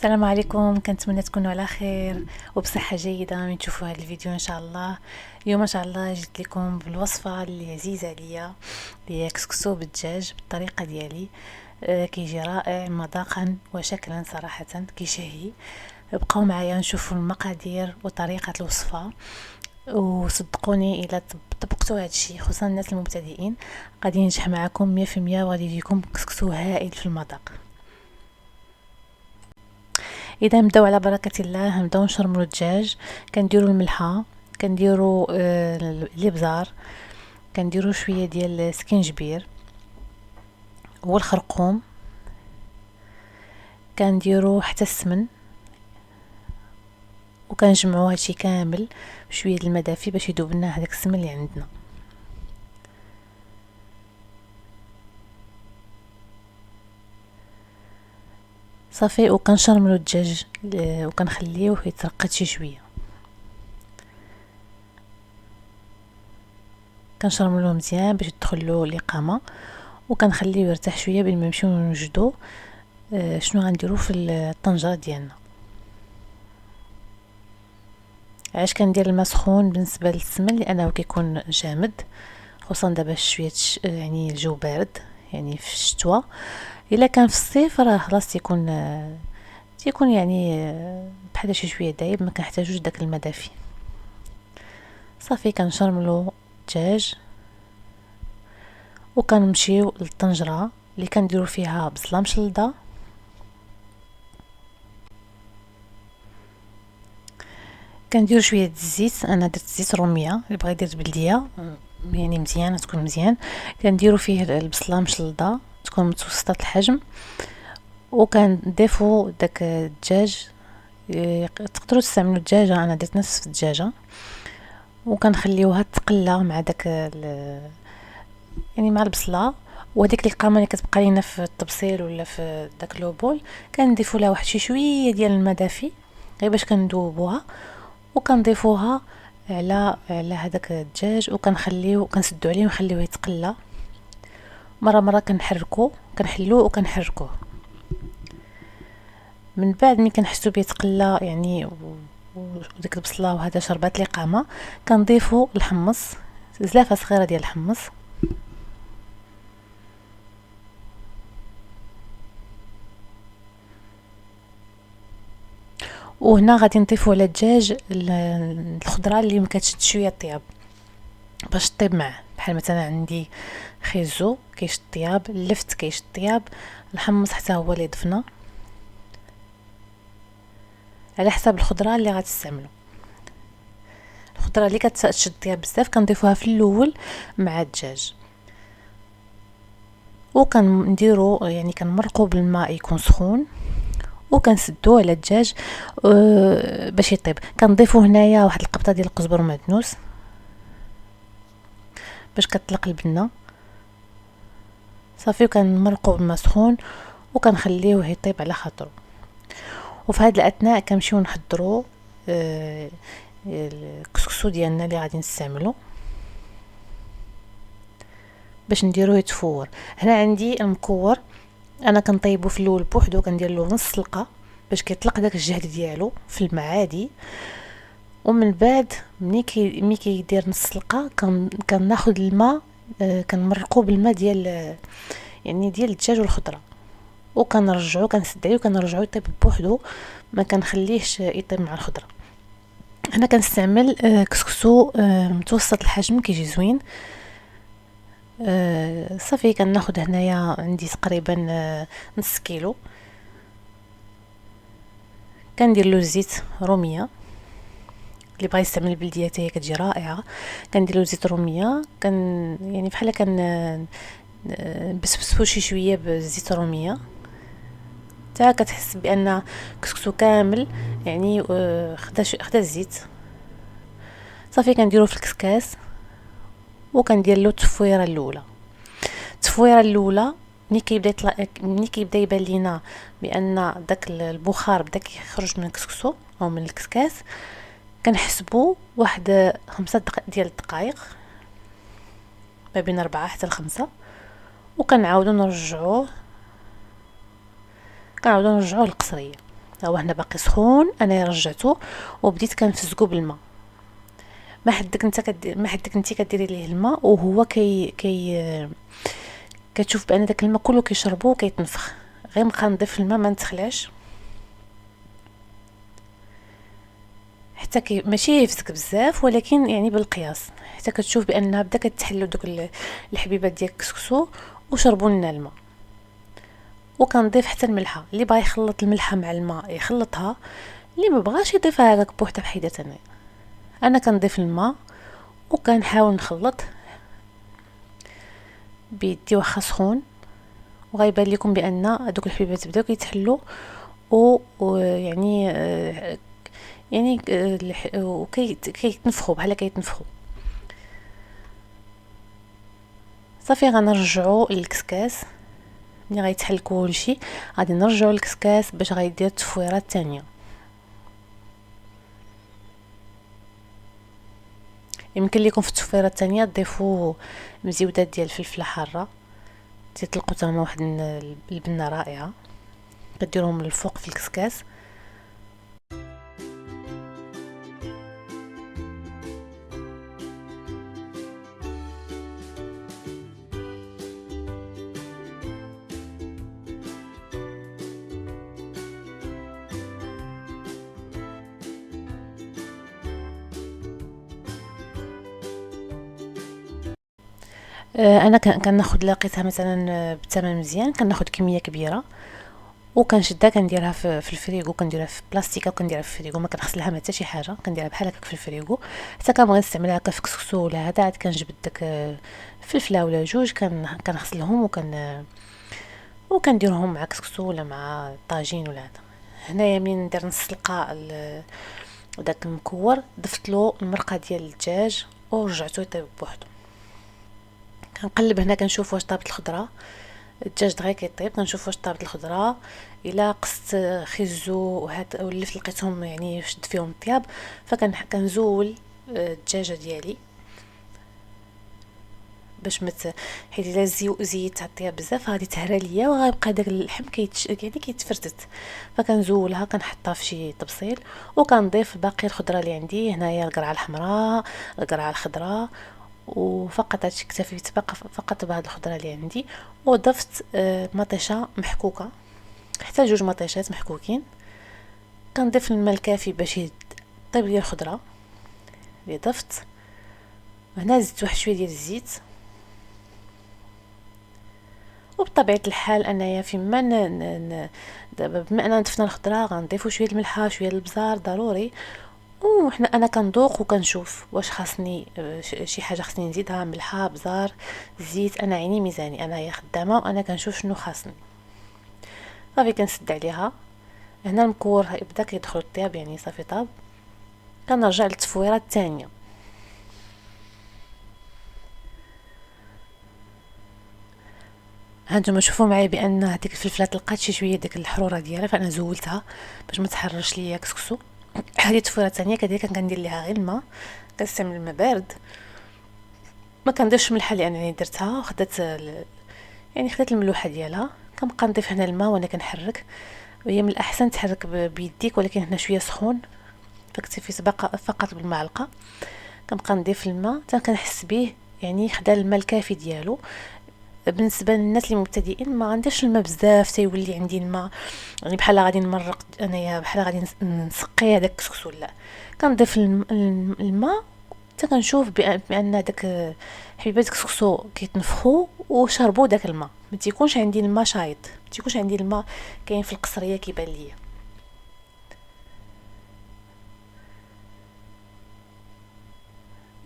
السلام عليكم، كنتمنى تكونوا على خير وبصحة جيدة من تشوفوا هذا الفيديو ان شاء الله. اليوم ان شاء الله جيت لكم بالوصفة اللي عزيزة عليا، اللي هي كسكسو بالدجاج بالطريقة ديالي. كيجي رائع مذاقا وشكلا، صراحة كيشهي. بقاو معايا نشوفوا المقادير وطريقة الوصفة، وصدقوني الا طبقتوا هذا الشيء خصوصا الناس المبتدئين غادي ينجح معكم 100%، وغادي يجيكم كسكسو هائل في المذاق. اذا نبداو على بركه الله، نبداو نشرملو الدجاج. كنديروا الملحه، كنديروا الابزار، كنديروا شويه ديال السكينجبير والخرقوم، كنديروا حتى السمن، وكنجمعوا هادشي كامل بشويه الماء دافي باش يذوب لنا هذاك السمن اللي عندنا. صافي، وكنشرملو الدجاج وكنخليوه يترقد شي شويه. كنشرملوه مزيان باش يدخلو الاقامه، وكنخليه يرتاح شويه بين ما نمشيو نوجدو شنو غنديرو في الطنجره ديالنا. علاش كندير الماء سخون بالنسبه للسمن؟ لانه كيكون جامد، خصوصا دابا شويه يعني الجو بارد، يعني في الشتوى. الا كان في الصيف راه خلاص تيكون يعني بحال شي شويه دايب، ما كنحتاجوش داك الماء دافي. صافي كنشرملو الدجاج وكنمشيو للطنجره اللي كنديرو فيها بصله مشلضه، كندير شويه الزيت. انا درت زيت روميه، اللي بغى يدير بلديه يعني مزيانه تكون مزيان. كنديروا فيه البصله مشلضه تكون متوسطه الحجم، وكنضيفوا داك الدجاج. تقدروا تستعملوا الدجاجه، انا درت نصف الدجاجه، وكنخليوها تقلى مع داك يعني مع البصله. وهذيك القامه اللي كتبقى لينا في الطبسيل ولا في داك لوبول كنضيفوا لها واحد شي شويه ديال الماء دافي غير باش كندوبوها، وكنضيفوها على هذاك الدجاج، وكنخليو كنسدو عليه ونخليوه يتقلى. مره كنحلوه وكنحركوه. من بعد ملي كنحسو بيتقلى يعني وديك البصله وهذا شربات القامه، كنضيفو الحمص، زلافه صغيره ديال الحمص، وهنا غادي نضيفو على الدجاج الخضره اللي مكتشد شويه الطياب باش طيب معاه. بحال مثلا عندي خيزو كيشد الطياب، اللفت كيشد الطياب، الحمص حتى هو اللي ضفنا على حساب الخضره اللي غتستعملوا. الخضره اللي كتشد الطياب بزاف كنضيفوها في الاول مع الدجاج، وكنديرو يعني كنمرقوا بالماء يكون سخون، وكنسدوه على الدجاج باش يطيب. كنضيفو هنايا واحد القبطه ديال القزبر ومعدنوس باش كتطلق البنه. صافي، وكنمرقوا بالماء سخون وكنخليوه يطيب على خاطرو. وفي هذا الاثناء كنمشيو نحضروا الكسكسو ديالنا اللي غادي نستعملو باش نديروه يتفور. هنا عندي المكور، انا كنطيبو في الاول بوحدو، كندير له نص سلقه باش كيطلق داك الجهد ديالو في الماء عادي. ومن بعد ملي كيدير نص سلقه كناخذ الماء، كنمرقو بالماء ديال يعني ديال الدجاج والخضره، وكنرجعو كنسد عليه وكنرجعو يطيب بوحدو، ما كنخليهش يطيب مع الخضره. انا كنستعمل كسكسو متوسط الحجم كيجي زوين. صافي كناخذ هنايا عندي تقريبا نص كيلو. كندير له زيت روميه، اللي بغى يستعمل البلديه حتى هي كتجي رائعه. كندير له زيت روميه، يعني بحال بسبسو شي شويه بزيت روميه حتى كتحس بان كسكسو كامل يعني خدا الزيت. صافي كنديرو في الكسكاس، وكندير له التفويره الاولى. ملي كيبدا يبان لينا بان داك البخار بدا كيخرج من الكسكسو او من الكسكاس، كنحسبوا واحد 5 ديال الدقائق، ما بين 4 حتى 5، وكنعاودو نرجعوه للقصريه. هو هنا باقي سخون، انا رجعته وبديت كنفزقو بالماء. ما حدك انت كديري ليه الماء وهو كتشوف بان داك الماء كله كيشربو وكيتنفخ. غير نبقى نضيف الماء ما نتخلاش حتى ماشي يفزك بزاف، ولكن يعني بالقياس، حتى كتشوف بانها بدا كتحلو دوك الحبيبات ديال الكسكسو وشربوا لنا الماء. وكنضيف حتى الملحه، اللي بغا يخلط الملحه مع الماء يخلطها، اللي ما بغاش يضيفها هكاك بوحدها بحيدة. انا كنضيف الماء وكنحاول نخلط بيدي واخا سخون، وغيبان لكم بان هذوك الحبيبات بداو كيتحلوا ويعني يعني كيتنفخوا بحال كيتنفخوا. صافي غنرجعوا للكسكاس. ملي غيتحل كلشي غادي نرجعوا للكسكاس باش غيدير التفويره الثانيه. يمكن لكم في التفويره الثانيه تضيفوا مزيودات ديال الفلفله حاره، تيطلقوا تما واحد البنه رائعه، كديروهم للفوق في الكسكاس. انا كناخذ لاقيتها مثلا بثمن مزيان، كناخذ كميه كبيره وكنشدها كنديرها في الفريغو، كنديرها في بلاستيكه وكنديرها في الفريغو، ما كنغسلها ما حتى شي حاجه، كنديرها بحال هكاك في الفريغو. حتى كنبغي نستعملها هكا في كسكسو ولا هذا، عاد كنجبد داك فلفله ولا جوج كنغسلهم وكنديرهم مع كسكسو ولا مع طاجين ولا هذا. هنايا ملي ندير نص سلقه داك المكور، ضفت له المرقه ديال الدجاج ورجعته يطيب بوحدو. كنقلب هنا كنشوف واش طابت الخضره، الدجاج دغيا كيطيب، كنشوف واش طابت الخضره. الا قصت خيزو وهاد ولفت لقيتهم يعني شد فيهم الطياب، فكنزول الدجاجه ديالي باش حيت الا زيت الطياب بزاف غادي تهرى ليا وغيبقى داك اللحم يعني كيتفرتت. فكنزولها كنحطها في شي طبسيل وكنضيف باقي الخضره اللي عندي. هنايا القرعه الحمراء، القرعه الخضراء، وفقط هادشي اكتفيت فقط بهاد الخضره اللي عندي. وضفت مطيشه محكوكه، حتى جوج مطيشات محكوكين. كنضيف الماء الكافي باش طيب لي الخضره اللي ضفت. هنا زدت واحد شويه ديال الزيت. وبطبيعه الحال انايا فيما دابا بما اننا ضفنا الخضره غنضيفوا شويه الملحه شويه البزار ضروري. وحنا انا كنذوق وكنشوف واش خاصني شي حاجه خاصني نزيدها، ملحه بزار زيت. انا عيني ميزاني، انا هي خدامه وانا كنشوف شنو خاصني. صافي كنسد عليها. هنا المكور بدا كيدخل الطياب، يعني صافي طاب. كنرجع للتفويره الثانيه. هانتوما شوفوا معايا بان هذيك الفلفله طلقات شي شويه ديك الحروره ديالها، فانا زولتها باش ما تحرش ليا كسكسو. هذه التفويره الثانيه كذلك كندير ليها غير الماء، كنستعمل الماء بارد. ما كنديرش ملحه لانني درتها وخدات يعني خدات الملوحه ديالها. كنبقى نضيف هنا الماء وانا كنحرك، وهي من الاحسن تحرك بيديك، ولكن هنا شويه سخون فاكتفي فقط بالمعلقه. كنبقى نضيف الماء حتى كنحس به يعني خدا الماء الكافي ديالو. بالنسبه للناس اللي مبتدئين ما غنديرش الماء بزاف تيولي عندي الماء يعني بحال غادي نمرق، انايا بحال غادي نسقي هذاك الكسكسو. لا، كنضيف الماء حتى كنشوف بان داك حبيبات الكسكسو كيتنفخوا وشربوا داك الماء. ما تيكونش عندي الماء شايط، ما تيكونش عندي الماء كاين في القصريه كيبان ليا.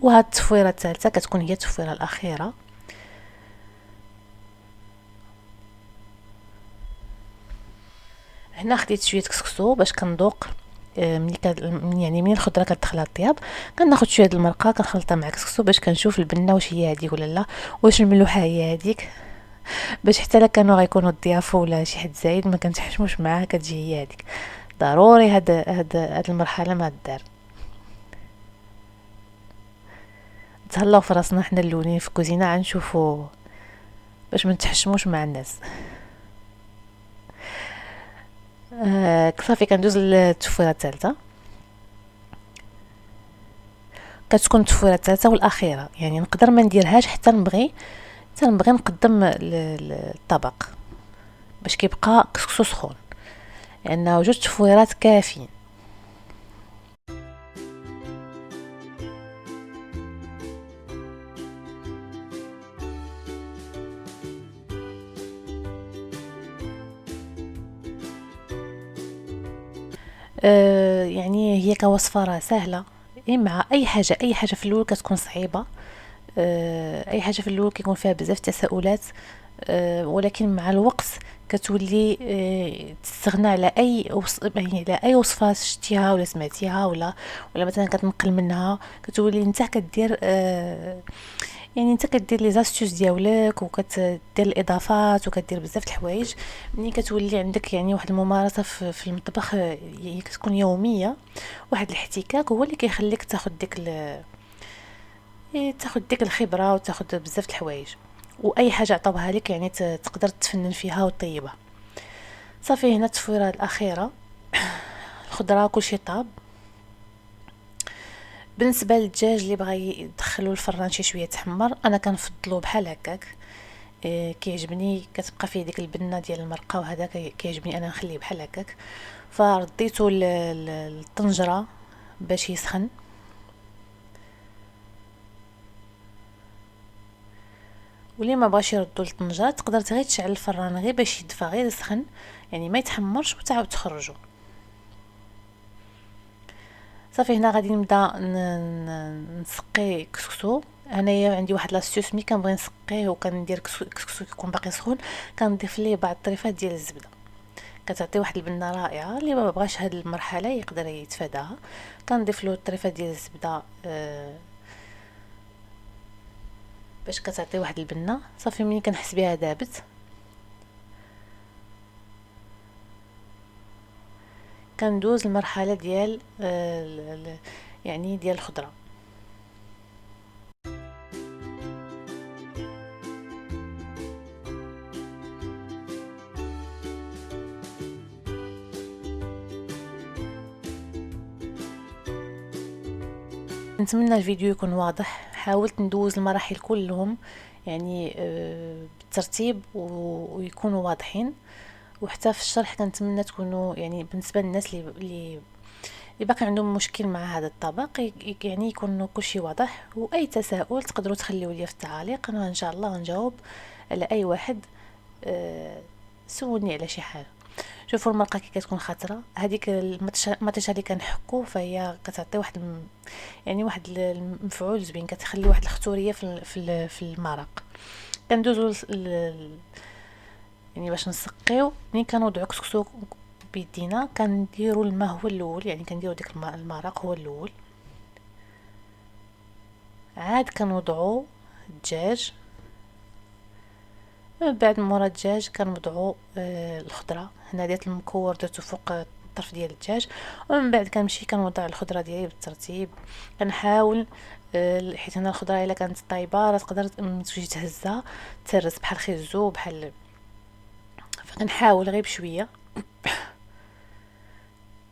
وهاد التفويره الثالثه كتكون هي التفويره الاخيره. هنا خديت شويه كسكسو باش كنذوق. يعني من الخضره كتدخل الطياب كناخذ شويه د المرقه كنخلطها مع كسكسو باش كنشوف البنه واش هي هذيك ولا لا، واش الملوحه هي هذيك، باش حتى لا كانوا غيكونوا الضيافه ولا شي حد زايد ما كنتحشموش معاه، كتجي هي هذيك. ضروري هاد المرحله ما دار. تهلاو في راسنا حنا الاولين في الكوزينه غنشوفوا باش ما نتحشموش مع الناس. صافي كندوز للتفويره الثالثه. كتكون التفويره الثالثه والاخيره، يعني نقدر ما نديرهاش حتى نبغي نقدم الطبق باش كيبقى كسكسو سخون، لانه جوج تفويرات كافيين. يعني هي كوصفه راه سهله، مع اي حاجه في الاول كتكون صعيبه. اي حاجه في الاول كيكون فيها بزاف تساؤلات، ولكن مع الوقت كتولي تستغنى على يعني على اي وصفه شتيها ولا سمعتيها ولا مثلا كتنقل منها، كتولي انت كدير يعني انت كدير لي زاستوس ديالك وكتدير الاضافات وكدير بزاف د الحوايج. ملي كتولي عندك يعني واحد الممارسه في المطبخ، يعني كتكون يوميه، واحد الاحتكاك هو اللي كيخليك تاخد ديك الخبره وتاخد بزاف د الحوايج، واي حاجه عطاوها لك يعني تقدر تفنن فيها وطيبها. صافي هنا التفويره الاخيره، الخضره كلشي طاب. بالنسبه للدجاج اللي بغى يدخلو الفران شي شويه تحمر، انا كنفضلو بحال هكاك. كيعجبني كتبقى فيه ديك البنه ديال المرقه، وهذا كيعجبني انا نخليه بحال هكاك. فرديتو الطنجره باش يسخن. واللي ما بغاش يردو للطنجره تقدر غير تشعل الفران غير باش يدفى غير يسخن، يعني ما يتحمرش وتعاود تخرجو. صافي هنا غادي نبدا نسقي كسكسو. انايا عندي واحد لاستيوس، ملي كنبغي نسقيه وكندير كسكسو كيكون باقي سخون كنضيف ليه بعض الطريفات ديال الزبده، كتعطي واحد البنه رائعه. اللي ما بغاش هاد المرحله يقدر يتفاداها. كنضيف له الطريفات ديال الزبده باش كتعطي واحد البنه. صافي ملي كنحس بها دابت كندوز المرحله ديال يعني ديال الخضره. نتمنى الفيديو يكون واضح. حاولت ندوز المراحل كلهم يعني بالترتيب ويكونوا واضحين، وحتى في الشرح كنتمنى تكونوا يعني بالنسبه للناس اللي باقي عندهم مشكل مع هذا الطبق يعني يكون كلشي واضح. واي تساؤل تقدروا تخليوه لي في التعاليق، انا ان شاء الله غنجاوب على اي واحد سولني على شي حاجه. شوفوا المرقه كي كتكون خضره، هذيك المطيشه اللي كنحكو فهي كتعطي واحد يعني واحد المفعول زوين، كتخلي واحد الختوريه في المرق. كندوزو يعني باش نسقيو. ملي كنوضعو كسكسو بيدينا كنديروا الماء هو الاول، يعني كنديروا ديك المرق هو الاول، عاد كنوضعوا الدجاج، من بعد مورا الدجاج كنوضعوا الخضره. هنا درت المكور درتو فوق الطرف ديال الدجاج، ومن بعد كنمشي كنوضع الخضره ديالي بالترتيب. كنحاول حيت هنا الخضره الا كانت طايبه راه تقدر تجي تهزها تهرس بحال خيزو بحال، فكنحاول غير بشويه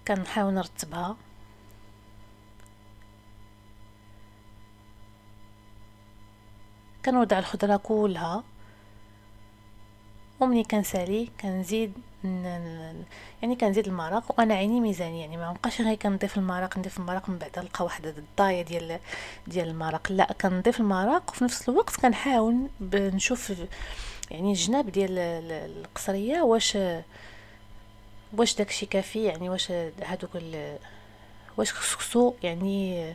كنحاول نرتبها. كنوضع الخضره كلها، ومني كنسالي كنزيد يعني كنزيد المرق. وانا عيني ميزانيه، يعني ما نبقاش غير كنضيف المرق من بعد نلقى واحد الضايه ديال المرق. لا، كنضيف المرق وفي نفس الوقت كنحاول نشوف يعني الجناب ديال القصريه واش داكشي كافي، يعني واش هادوك واش كسكسو يعني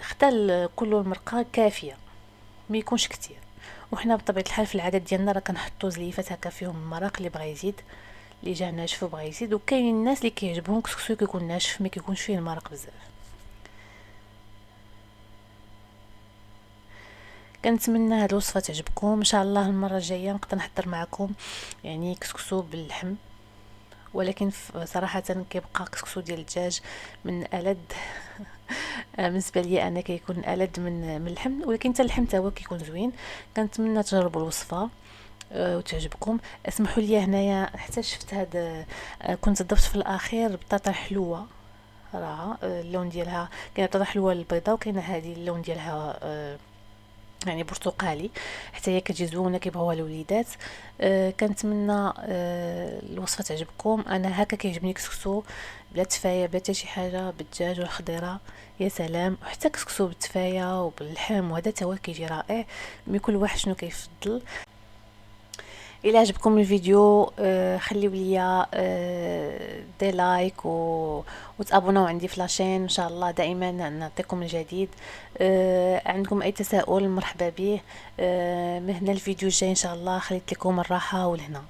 حتى كل المرقه كافيه، ما يكونش كتير. وحنا بطبيعه الحال في العادات ديالنا راه كنحطوا زليفات هكا فيهم المرق، اللي بغى يزيد اللي جا ناشف وبغى يزيد. وكاين الناس اللي كيعجبهم كسكسو كيكون ناشف ما كيكونش فيه المرق بزاف. كنتمنى هاد الوصفه تعجبكم ان شاء الله. المره الجايه نقدر نحضر معكم يعني كسكسو باللحم، ولكن صراحه كيبقى كسكسو ديال الدجاج من ألذ بالنسبه لي انا كيكون ألذ من اللحم، ولكن حتى اللحم تا هو كيكون زوين. كنتمنى تجربوا الوصفه. وتعجبكم. اسمحوا لي هنايا حتى شفت هذا، كنت ضفت في الاخير بطاطا حلوه راه اللون ديالها، كاينه بطاطا حلوه البيضاء وكاينه هذه اللون ديالها يعني برتقالي، حتى هي كتجي زوينه كيبغيوها الوليدات. كنتمنى الوصفه تعجبكم. انا هكا كيعجبني كسكسو بلا تفايه بلا حتى شي حاجه، بالدجاج والخضيره يا سلام، وحتى كسكسو بالتفايه وباللحم وهذا تا هو كيجي رائع. مي كل واحد شنو كيفضل. الى عجبكم الفيديو خليو ليا دي لايك وتابوناو عندي في لاشين، ان شاء الله دائما نعطيكم الجديد. عندكم اي تساؤل مرحبا به. من هنا الفيديو الجاي ان شاء الله خليت لكم الراحه ولهنا.